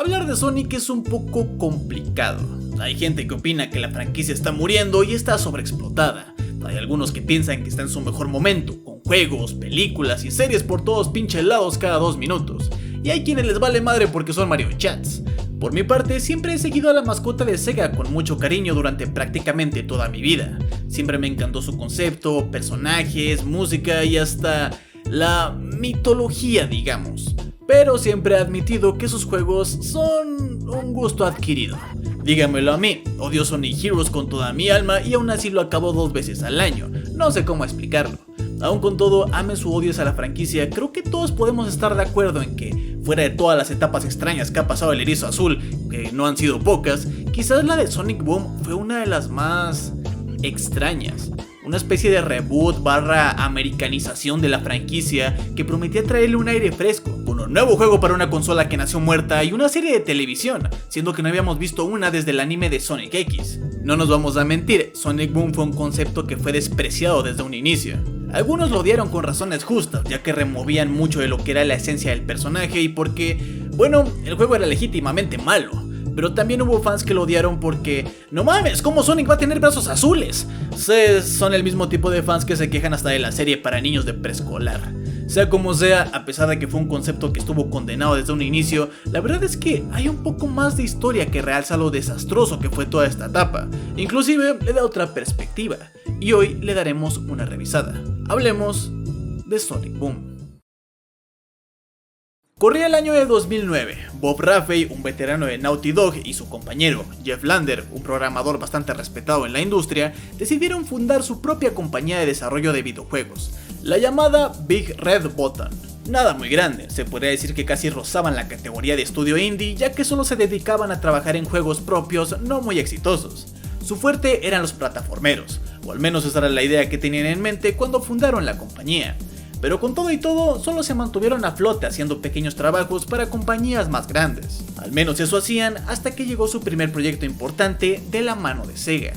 Hablar de Sonic es un poco complicado. Hay gente que opina que la franquicia está muriendo y está sobreexplotada. Hay algunos que piensan que está en su mejor momento, con juegos, películas y series por todos pinches lados cada 2 minutos. Y hay quienes les vale madre porque son Mario Chats. Por mi parte, siempre he seguido a la mascota de Sega con mucho cariño durante prácticamente toda mi vida. Siempre me encantó su concepto, personajes, música y hasta la mitología, digamos. Pero siempre he admitido que sus juegos son un gusto adquirido. Dígamelo a mí, odio Sonic Heroes con toda mi alma y aún así lo acabo 2 veces al año, no sé cómo explicarlo. Aún con todo, ame su odio a la franquicia, creo que todos podemos estar de acuerdo en que, fuera de todas las etapas extrañas que ha pasado el Erizo Azul, que no han sido pocas, quizás la de Sonic Boom fue una de las más extrañas. Una especie de reboot barra americanización de la franquicia que prometía traerle un aire fresco, con un nuevo juego para una consola que nació muerta y una serie de televisión, siendo que no habíamos visto una desde el anime de Sonic X. No nos vamos a mentir, Sonic Boom fue un concepto que fue despreciado desde un inicio. Algunos lo odiaron con razones justas, ya que removían mucho de lo que era la esencia del personaje y porque, bueno, el juego era legítimamente malo. Pero también hubo fans que lo odiaron porque, no mames, ¿cómo Sonic va a tener brazos azules? Son el mismo tipo de fans que se quejan hasta de la serie para niños de preescolar. Sea como sea, a pesar de que fue un concepto que estuvo condenado desde un inicio, la verdad es que hay un poco más de historia que realza lo desastroso que fue toda esta etapa. Inclusive le da otra perspectiva, y hoy le daremos una revisada. Hablemos de Sonic Boom. Corría el año de 2009, Bob Raffey, un veterano de Naughty Dog, y su compañero, Jeff Lander, un programador bastante respetado en la industria, decidieron fundar su propia compañía de desarrollo de videojuegos, la llamada Big Red Button. Nada muy grande, se podría decir que casi rozaban la categoría de estudio indie, ya que solo se dedicaban a trabajar en juegos propios no muy exitosos. Su fuerte eran los plataformeros, o al menos esa era la idea que tenían en mente cuando fundaron la compañía. Pero con todo y todo, solo se mantuvieron a flote haciendo pequeños trabajos para compañías más grandes. Al menos eso hacían hasta que llegó su primer proyecto importante de la mano de Sega.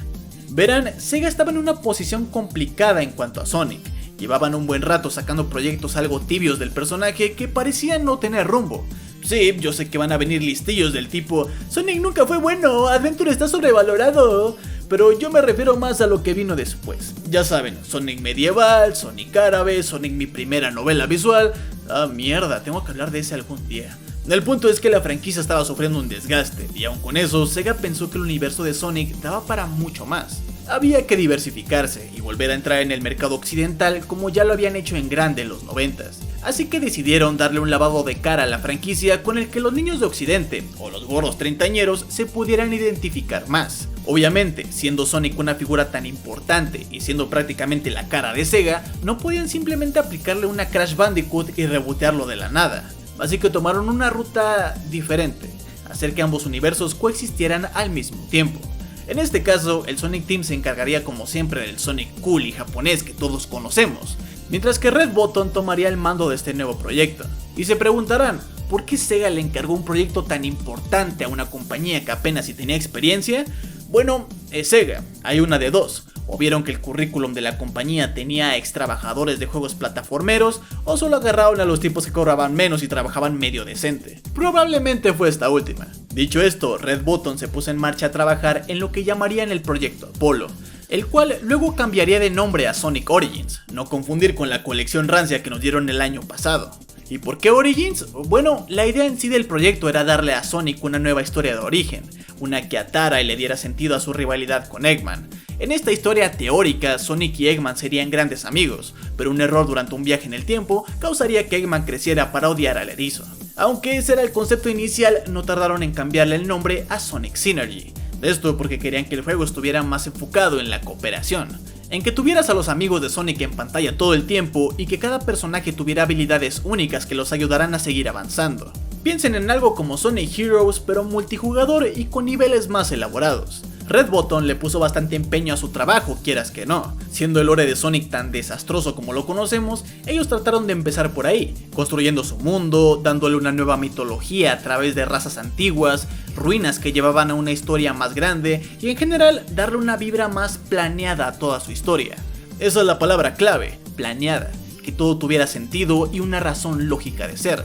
Verán, Sega estaba en una posición complicada en cuanto a Sonic. Llevaban un buen rato sacando proyectos algo tibios del personaje que parecían no tener rumbo. Sí, yo sé que van a venir listillos del tipo Sonic nunca fue bueno, Adventure está sobrevalorado. Pero yo me refiero más a lo que vino después. Ya saben, Sonic medieval, Sonic árabe, Sonic mi primera novela visual. Ah, mierda, tengo que hablar de ese algún día. El punto es que la franquicia estaba sufriendo un desgaste, y aun con eso, Sega pensó que el universo de Sonic daba para mucho más. Había que diversificarse y volver a entrar en el mercado occidental como ya lo habían hecho en grande en los 90s. Así que decidieron darle un lavado de cara a la franquicia con el que los niños de Occidente, o los gordos treintañeros, se pudieran identificar más. Obviamente, siendo Sonic una figura tan importante y siendo prácticamente la cara de Sega, no podían simplemente aplicarle una Crash Bandicoot y rebotearlo de la nada. Así que tomaron una ruta diferente, hacer que ambos universos coexistieran al mismo tiempo. En este caso, el Sonic Team se encargaría como siempre del Sonic cool y japonés que todos conocemos, mientras que Red Button tomaría el mando de este nuevo proyecto. Y se preguntarán, ¿por qué Sega le encargó un proyecto tan importante a una compañía que apenas si tenía experiencia? Bueno, es Sega, hay una de dos. O vieron que el currículum de la compañía tenía ex trabajadores de juegos plataformeros, o solo agarraron a los tipos que cobraban menos y trabajaban medio decente. Probablemente fue esta última. Dicho esto, Red Button se puso en marcha a trabajar en lo que llamarían el proyecto Apollo, el cual luego cambiaría de nombre a Sonic Origins, no confundir con la colección rancia que nos dieron el año pasado. ¿Y por qué Origins? Bueno, la idea en sí del proyecto era darle a Sonic una nueva historia de origen, una que atara y le diera sentido a su rivalidad con Eggman. En esta historia teórica, Sonic y Eggman serían grandes amigos, pero un error durante un viaje en el tiempo causaría que Eggman creciera para odiar al erizo. Aunque ese era el concepto inicial, no tardaron en cambiarle el nombre a Sonic Synergy. Esto porque querían que el juego estuviera más enfocado en la cooperación, en que tuvieras a los amigos de Sonic en pantalla todo el tiempo y que cada personaje tuviera habilidades únicas que los ayudaran a seguir avanzando. Piensen en algo como Sonic Heroes pero multijugador y con niveles más elaborados. Red Button le puso bastante empeño a su trabajo, quieras que no. Siendo el lore de Sonic tan desastroso como lo conocemos, ellos trataron de empezar por ahí, construyendo su mundo, dándole una nueva mitología a través de razas antiguas, ruinas que llevaban a una historia más grande y en general darle una vibra más planeada a toda su historia. Esa es la palabra clave, planeada, que todo tuviera sentido y una razón lógica de ser.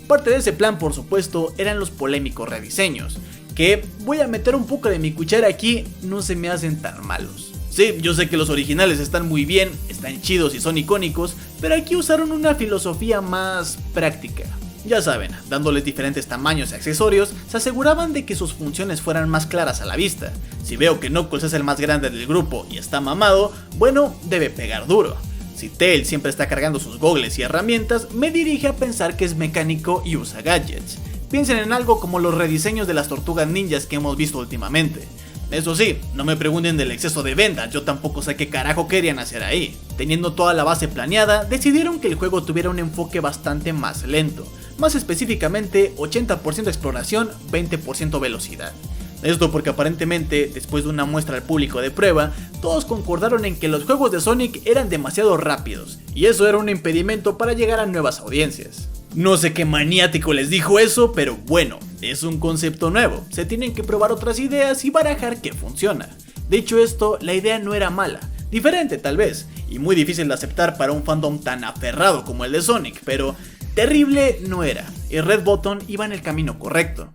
Parte de ese plan, por supuesto, eran los polémicos rediseños, que, voy a meter un poco de mi cuchara aquí, no se me hacen tan malos. Sí, yo sé que los originales están muy bien, están chidos y son icónicos, pero aquí usaron una filosofía más práctica. Ya saben, dándoles diferentes tamaños y accesorios, se aseguraban de que sus funciones fueran más claras a la vista. Si veo que Knuckles es el más grande del grupo y está mamado, bueno, debe pegar duro. Si Tails siempre está cargando sus gogles y herramientas, me dirige a pensar que es mecánico y usa gadgets. Piensen en algo como los rediseños de las tortugas ninjas que hemos visto últimamente. Eso sí, no me pregunten del exceso de vendas, yo tampoco sé qué carajo querían hacer ahí. Teniendo toda la base planeada, decidieron que el juego tuviera un enfoque bastante más lento. Más específicamente, 80% exploración, 20% velocidad. Esto porque aparentemente, después de una muestra al público de prueba, todos concordaron en que los juegos de Sonic eran demasiado rápidos, y eso era un impedimento para llegar a nuevas audiencias. No sé qué maniático les dijo eso, pero bueno, es un concepto nuevo, se tienen que probar otras ideas y barajar qué funciona. De hecho esto, la idea no era mala, diferente tal vez, y muy difícil de aceptar para un fandom tan aferrado como el de Sonic, pero terrible no era, y Red Button iba en el camino correcto.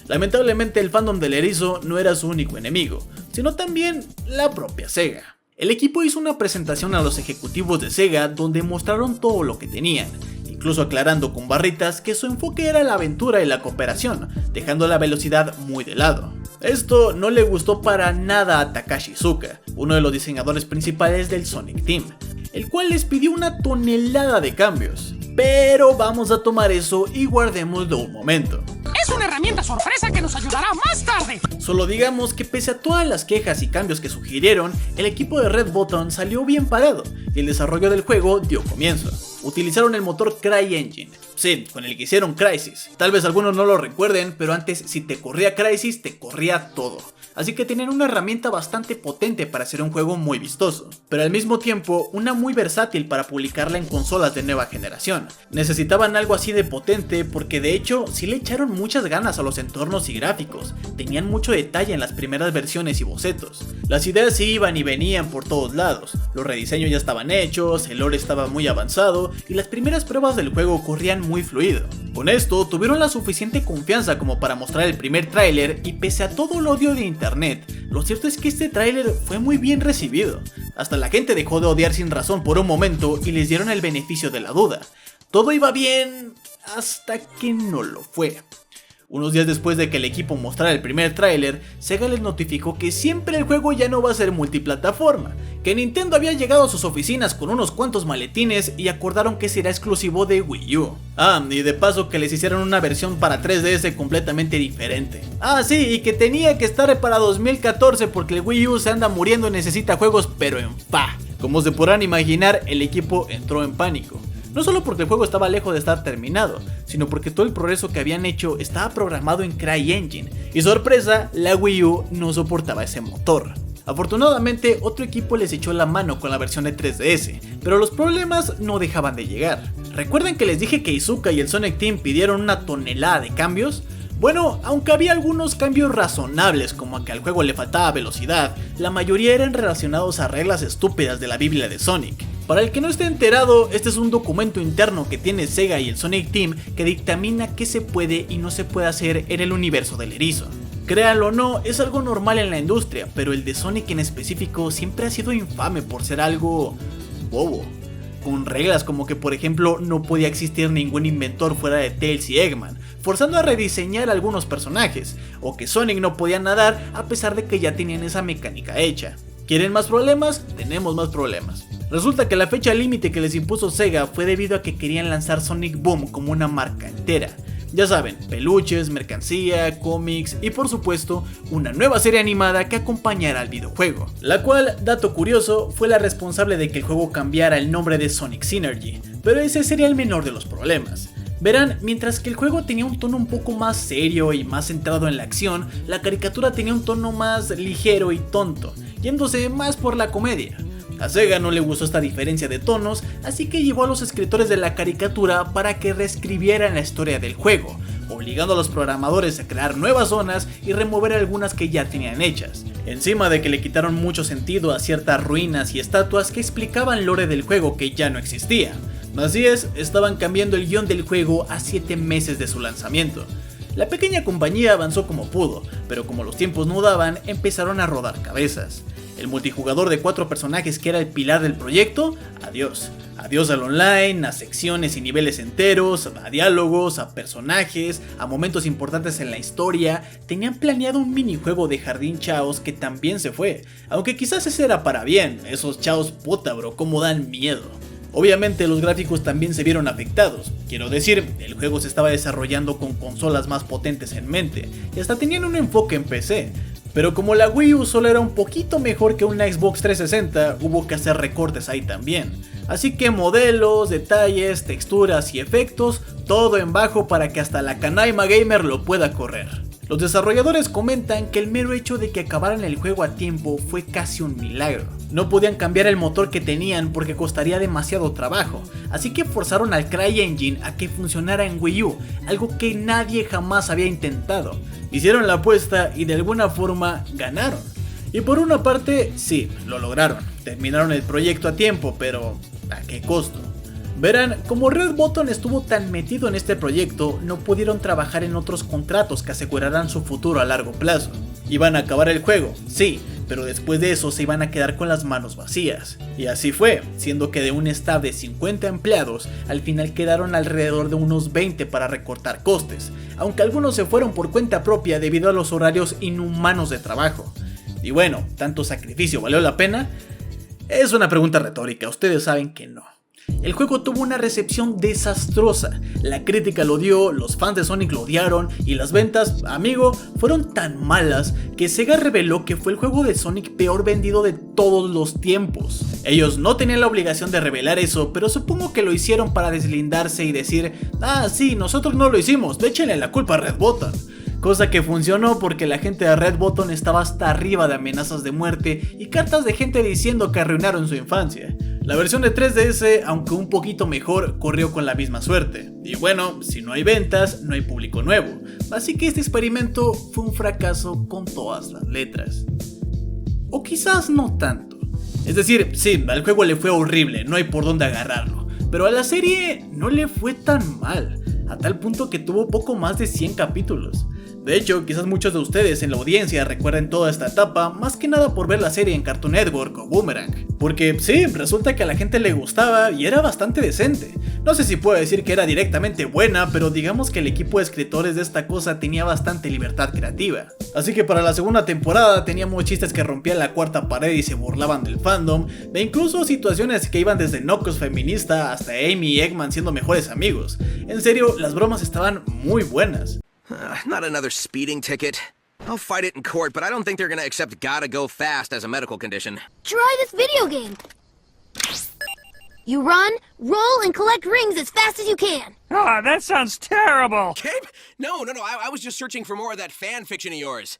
Lamentablemente el fandom del erizo no era su único enemigo, sino también la propia Sega. El equipo hizo una presentación a los ejecutivos de Sega donde mostraron todo lo que tenían, incluso aclarando con barritas que su enfoque era la aventura y la cooperación, dejando la velocidad muy de lado. Esto no le gustó para nada a Takashi Iizuka, uno de los diseñadores principales del Sonic Team, el cual les pidió una tonelada de cambios. Pero vamos a tomar eso y guardémoslo un momento. Es una herramienta sorpresa que nos ayudará más tarde. Solo digamos que pese a todas las quejas y cambios que sugirieron, el equipo de Red Button salió bien parado y el desarrollo del juego dio comienzo. Utilizaron el motor CryEngine, sí, con el que hicieron Crysis. Tal vez algunos no lo recuerden, pero antes si te corría Crysis te corría todo. Así que tenían una herramienta bastante potente para hacer un juego muy vistoso, pero al mismo tiempo una muy versátil para publicarla en consolas de nueva generación. Necesitaban algo así de potente porque de hecho sí le echaron muchas ganas a los entornos y gráficos, tenían mucho detalle en las primeras versiones y bocetos. Las ideas sí iban y venían por todos lados, los rediseños ya estaban hechos, el lore estaba muy avanzado y las primeras pruebas del juego corrían muy fluido. Con esto tuvieron la suficiente confianza como para mostrar el primer tráiler y pese a todo el odio de internet, lo cierto es que este tráiler fue muy bien recibido. Hasta la gente dejó de odiar sin razón por un momento y les dieron el beneficio de la duda. Todo iba bien hasta que no lo fue. Unos días después de que el equipo mostrara el primer tráiler, Sega les notificó que siempre el juego ya no va a ser multiplataforma, que Nintendo había llegado a sus oficinas con unos cuantos maletines y acordaron que será exclusivo de Wii U. Y de paso que les hicieron una versión para 3DS completamente diferente. Sí, y que tenía que estar para 2014 porque el Wii U se anda muriendo y necesita juegos pero en fa. Como se podrán imaginar, el equipo entró en pánico. No solo porque el juego estaba lejos de estar terminado, sino porque todo el progreso que habían hecho estaba programado en CryEngine, y sorpresa, la Wii U no soportaba ese motor. Afortunadamente, otro equipo les echó la mano con la versión de 3DS, pero los problemas no dejaban de llegar. ¿Recuerdan que les dije que Iizuka y el Sonic Team pidieron una tonelada de cambios? Bueno, aunque había algunos cambios razonables como que al juego le faltaba velocidad, la mayoría eran relacionados a reglas estúpidas de la Biblia de Sonic. Para el que no esté enterado, este es un documento interno que tiene Sega y el Sonic Team que dictamina qué se puede y no se puede hacer en el universo del erizo. Créanlo o no, es algo normal en la industria, pero el de Sonic en específico siempre ha sido infame por ser algo bobo. Con reglas como que por ejemplo no podía existir ningún inventor fuera de Tails y Eggman, forzando a rediseñar algunos personajes, o que Sonic no podía nadar a pesar de que ya tenían esa mecánica hecha. ¿Quieren más problemas? Tenemos más problemas. Resulta que la fecha límite que les impuso Sega fue debido a que querían lanzar Sonic Boom como una marca entera. Ya saben, peluches, mercancía, cómics y por supuesto una nueva serie animada que acompañara al videojuego, la cual, dato curioso, fue la responsable de que el juego cambiara el nombre de Sonic Synergy, pero ese sería el menor de los problemas. Verán, mientras que el juego tenía un tono un poco más serio y más centrado en la acción, la caricatura tenía un tono más ligero y tonto, yéndose más por la comedia. A Sega no le gustó esta diferencia de tonos, así que llevó a los escritores de la caricatura para que reescribieran la historia del juego, obligando a los programadores a crear nuevas zonas y remover algunas que ya tenían hechas. Encima de que le quitaron mucho sentido a ciertas ruinas y estatuas que explicaban lore del juego que ya no existía. Así es, estaban cambiando el guión del juego a 7 meses de su lanzamiento. La pequeña compañía avanzó como pudo, pero como los tiempos no daban, empezaron a rodar cabezas. El multijugador de 4 personajes que era el pilar del proyecto, adiós. Adiós al online, a secciones y niveles enteros, a diálogos, a personajes, a momentos importantes en la historia. Tenían planeado un minijuego de Jardín Chaos que también se fue, aunque quizás ese era para bien, esos chaos puta bro, como dan miedo. Obviamente los gráficos también se vieron afectados, quiero decir, el juego se estaba desarrollando con consolas más potentes en mente, y hasta tenían un enfoque en PC, pero como la Wii U solo era un poquito mejor que una Xbox 360, hubo que hacer recortes ahí también. Así que modelos, detalles, texturas y efectos, todo en bajo para que hasta la Canaima Gamer lo pueda correr. Los desarrolladores comentan que el mero hecho de que acabaran el juego a tiempo fue casi un milagro. No podían cambiar el motor que tenían porque costaría demasiado trabajo, así que forzaron al CryEngine a que funcionara en Wii U, algo que nadie jamás había intentado. Hicieron la apuesta y de alguna forma ganaron. Y por una parte, sí, lo lograron, terminaron el proyecto a tiempo, pero ¿a qué costo? Verán, como Red Button estuvo tan metido en este proyecto, no pudieron trabajar en otros contratos que aseguraran su futuro a largo plazo. Iban a acabar el juego, sí, pero después de eso se iban a quedar con las manos vacías. Y así fue, siendo que de un staff de 50 empleados, al final quedaron alrededor de unos 20 para recortar costes, aunque algunos se fueron por cuenta propia debido a los horarios inhumanos de trabajo. Y bueno, ¿tanto sacrificio valió la pena? Es una pregunta retórica, ustedes saben que no. El juego tuvo una recepción desastrosa, la crítica lo odió, los fans de Sonic lo odiaron y las ventas, amigo, fueron tan malas que Sega reveló que fue el juego de Sonic peor vendido de todos los tiempos. Ellos no tenían la obligación de revelar eso, pero supongo que lo hicieron para deslindarse y decir, ah sí, nosotros no lo hicimos, échenle la culpa a Red Button. Cosa que funcionó porque la gente de Red Button estaba hasta arriba de amenazas de muerte y cartas de gente diciendo que arruinaron su infancia. La versión de 3DS, aunque un poquito mejor, corrió con la misma suerte. Y bueno, si no hay ventas, no hay público nuevo. Así que este experimento fue un fracaso con todas las letras. O quizás no tanto. Es decir, sí, al juego le fue horrible, no hay por dónde agarrarlo. Pero a la serie no le fue tan mal, a tal punto que tuvo poco más de 100 capítulos. De hecho, quizás muchos de ustedes en la audiencia recuerden toda esta etapa, más que nada por ver la serie en Cartoon Network o Boomerang. Porque sí, resulta que a la gente le gustaba y era bastante decente. No sé si puedo decir que era directamente buena, pero digamos que el equipo de escritores de esta cosa tenía bastante libertad creativa. Así que para la segunda temporada teníamos chistes que rompían la cuarta pared y se burlaban del fandom, e incluso situaciones que iban desde Knuckles feminista hasta Amy y Eggman siendo mejores amigos. En serio, las bromas estaban muy buenas. Not another speeding ticket. I'll fight it in court, but I don't think they're gonna accept gotta go fast as a medical condition. Try this video game. You run, roll, and collect rings as fast as you can. Oh, that sounds terrible. Cape? No, I was just searching for more of that fan fiction of yours.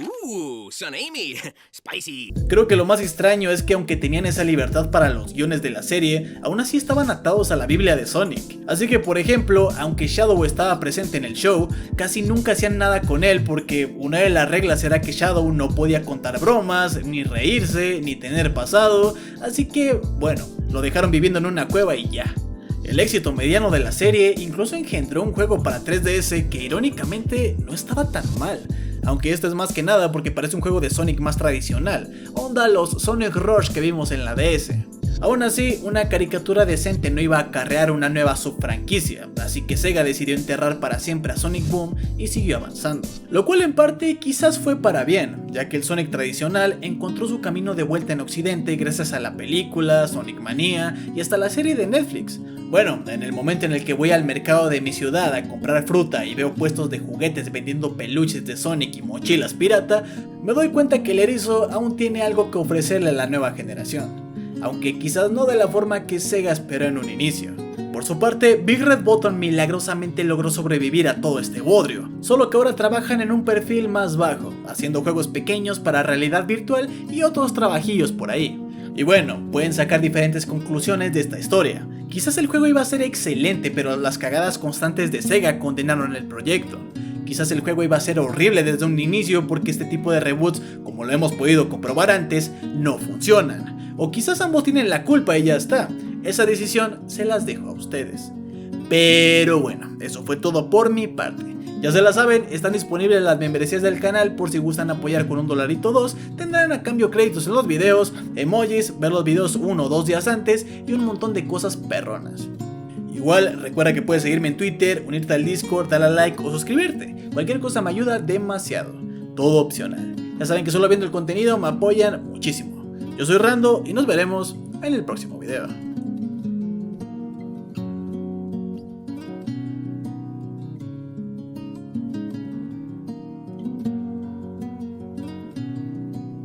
Ooh, son Amy. Spicy. Creo que lo más extraño es que aunque tenían esa libertad para los guiones de la serie, aún así estaban atados a la Biblia de Sonic. Así que por ejemplo, aunque Shadow estaba presente en el show, casi nunca hacían nada con él porque una de las reglas era que Shadow no podía contar bromas, ni reírse, ni tener pasado, así que bueno, lo dejaron viviendo en una cueva y ya. El éxito mediano de la serie incluso engendró un juego para 3DS que irónicamente no estaba tan mal. Aunque esto es más que nada porque parece un juego de Sonic más tradicional, onda los Sonic Rush que vimos en la DS. Aún así, una caricatura decente no iba a acarrear una nueva subfranquicia, así que Sega decidió enterrar para siempre a Sonic Boom y siguió avanzando. Lo cual en parte quizás fue para bien, ya que el Sonic tradicional encontró su camino de vuelta en Occidente gracias a la película, Sonic Mania y hasta la serie de Netflix. Bueno, en el momento en el que voy al mercado de mi ciudad a comprar fruta y veo puestos de juguetes vendiendo peluches de Sonic y mochilas pirata, me doy cuenta que el erizo aún tiene algo que ofrecerle a la nueva generación. Aunque quizás no de la forma que Sega esperó en un inicio. Por su parte, Big Red Button milagrosamente logró sobrevivir a todo este bodrio, solo que ahora trabajan en un perfil más bajo, haciendo juegos pequeños para realidad virtual y otros trabajillos por ahí. Y bueno, pueden sacar diferentes conclusiones de esta historia. Quizás el juego iba a ser excelente, pero las cagadas constantes de Sega condenaron el proyecto. Quizás el juego iba a ser horrible desde un inicio porque este tipo de reboots, como lo hemos podido comprobar antes, no funcionan. O quizás ambos tienen la culpa y ya está. Esa decisión se las dejo a ustedes. Pero bueno, eso fue todo por mi parte. Ya se la saben, están disponibles las membresías del canal por si gustan apoyar con $1 o $2. Tendrán a cambio créditos en los videos, emojis, ver los videos 1 o 2 días antes y un montón de cosas perronas. Igual, recuerda que puedes seguirme en Twitter, unirte al Discord, darle a like o suscribirte. Cualquier cosa me ayuda demasiado. Todo opcional. Ya saben que solo viendo el contenido me apoyan muchísimo. Yo soy Rando y nos veremos en el próximo video.